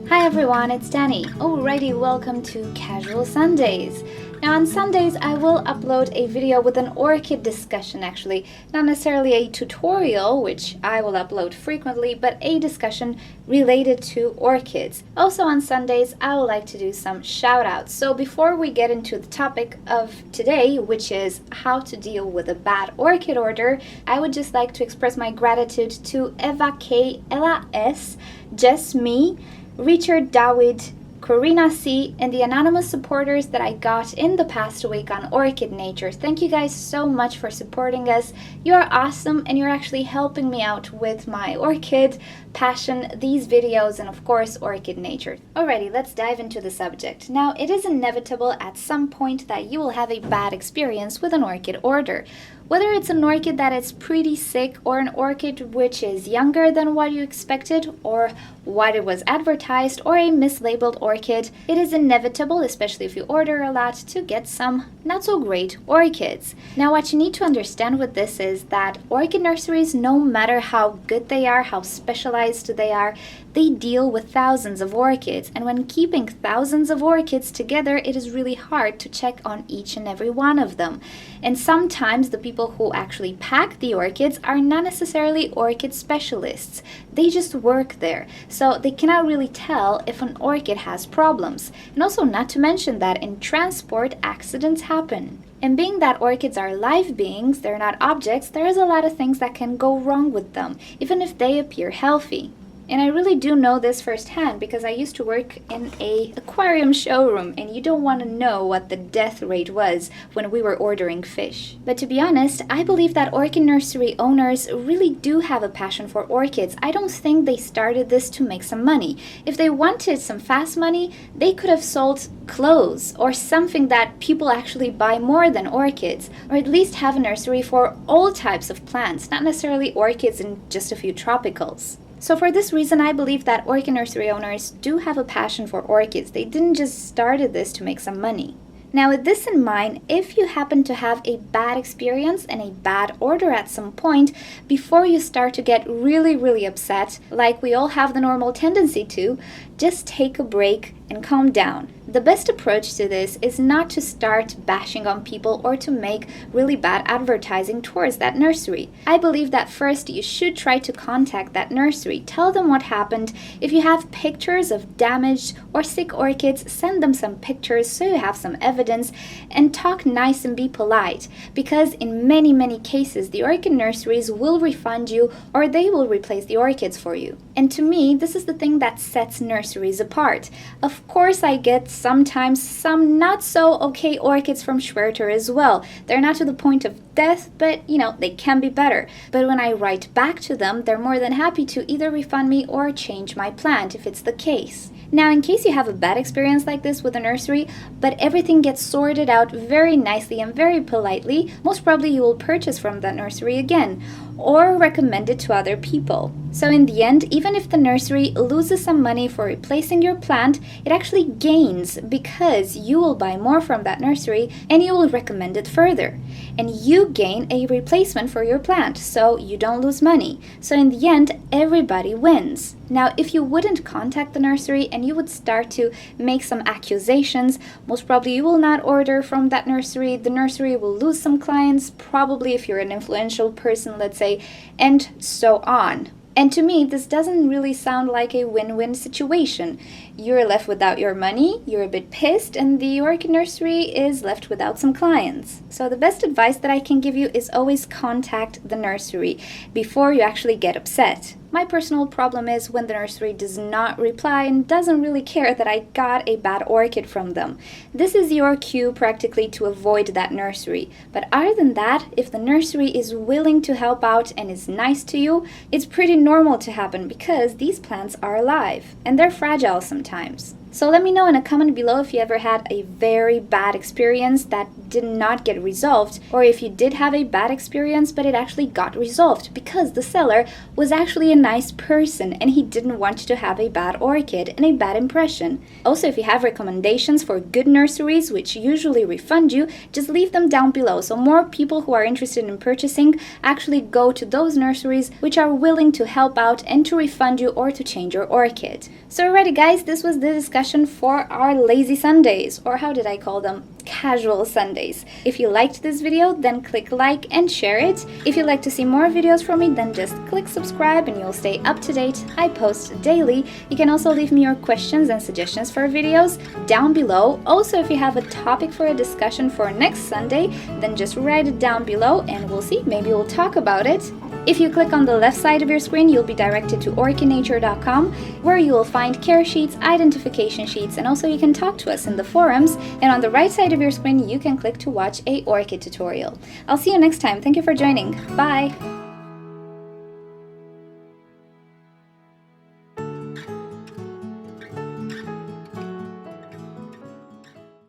Hi everyone, it's Danny. Alrighty, welcome to Casual Sundays. Now on Sundays I will upload a video with an orchid discussion actually, not necessarily a tutorial, which I will upload frequently, but a discussion related to orchids. Also on Sundays I would like to do some shout outs. So before we get into the topic of today, which is how to deal with a bad orchid order, I would just like to express my gratitude to Eva K, Ella S, Jess Me, Richard David, Corina C, and the anonymous supporters that I got in the past week on Orchid Nature. Thank you guys so much for supporting us. You are awesome and you're actually helping me out with my orchid passion, these videos, and of course Orchid Nature. Alrighty, let's dive into the subject. Now, it is inevitable at some point that you will have a bad experience with an orchid order. Whether it's an orchid that is pretty sick or an orchid which is younger than what you expected or what it was advertised or a mislabeled orchid, it is inevitable, especially if you order a lot, to get some not so great orchids. Now what you need to understand with this is that orchid nurseries, no matter how good they are, how specialized they are, they deal with thousands of orchids, and when keeping thousands of orchids together, it is really hard to check on each and every one of them. And sometimes the people who actually pack the orchids are not necessarily orchid specialists. They just work there, so they cannot really tell if an orchid has problems. And also, not to mention that in transport, accidents happen. And being that orchids are live beings, they're not objects, there is a lot of things that can go wrong with them, even if they appear healthy. And I really do know this firsthand because I used to work in an aquarium showroom, and you don't want to know what the death rate was when we were ordering fish. But to be honest, I believe that orchid nursery owners really do have a passion for orchids. I don't think they started this to make some money. If they wanted some fast money, they could have sold clothes or something that people actually buy more than orchids, or at least have a nursery for all types of plants, not necessarily orchids and just a few tropicals. So for this reason, I believe that orchid nursery owners do have a passion for orchids. They didn't just started this to make some money. Now with this in mind, if you happen to have a bad experience and a bad order at some point, before you start to get really upset, like we all have the normal tendency to, just take a break and calm down. The best approach to this is not to start bashing on people or to make really bad advertising towards that nursery. I believe that first you should try to contact that nursery. Tell them what happened. If you have pictures of damaged or sick orchids, send them some pictures so you have some evidence, and talk nice and be polite, because in many cases the orchid nurseries will refund you or they will replace the orchids for you. And to me, this is the thing that sets nurseries apart. Of course, I get sometimes some not so okay orchids from Schwerter as well. They're not to the point of death, but they can be better. But when I write back to them, they're more than happy to either refund me or change my plant if it's the case. Now, in case you have a bad experience like this with a nursery, but everything gets sorted out very nicely and very politely, most probably you will purchase from that nursery again, or recommend it to other people. So in the end, even if the nursery loses some money for replacing your plant, it actually gains because you will buy more from that nursery and you will recommend it further. And you gain a replacement for your plant, so you don't lose money. So in the end, everybody wins. Now, if you wouldn't contact the nursery and you would start to make some accusations, most probably you will not order from that nursery. The nursery will lose some clients, probably if you're an influential person, let's say, and so on. And to me, this doesn't really sound like a win-win situation. You're left without your money, you're a bit pissed, and the orchid nursery is left without some clients. So the best advice that I can give you is always contact the nursery before you actually get upset. My personal problem is when the nursery does not reply and doesn't really care that I got a bad orchid from them. This is your cue practically to avoid that nursery. But other than that, if the nursery is willing to help out and is nice to you, it's pretty normal to happen because these plants are alive and they're fragile sometimes. So let me know in a comment below if you ever had a very bad experience that did not get resolved, or if you did have a bad experience but it actually got resolved because the seller was actually a nice person and he didn't want you to have a bad orchid and a bad impression. Also, if you have recommendations for good nurseries which usually refund you, just leave them down below so more people who are interested in purchasing actually go to those nurseries which are willing to help out and to refund you or to change your orchid. So alrighty guys, this was the discussion for our lazy Sundays, or how did I call them? Casual Sundays. If you liked this video, then click like and share it. If you'd like to see more videos from me, then just click subscribe and you'll stay up to date. I post daily. You can also leave me your questions and suggestions for videos down below. Also, if you have a topic for a discussion for next Sunday, then just write it down below and we'll see. Maybe we'll talk about it. If you click on the left side of your screen, you'll be directed to orchidnature.com, where you will find care sheets, identification sheets, and also you can talk to us in the forums. And on the right side of your screen, you can click to watch a orchid tutorial. I'll see you next time. Thank you for joining. Bye!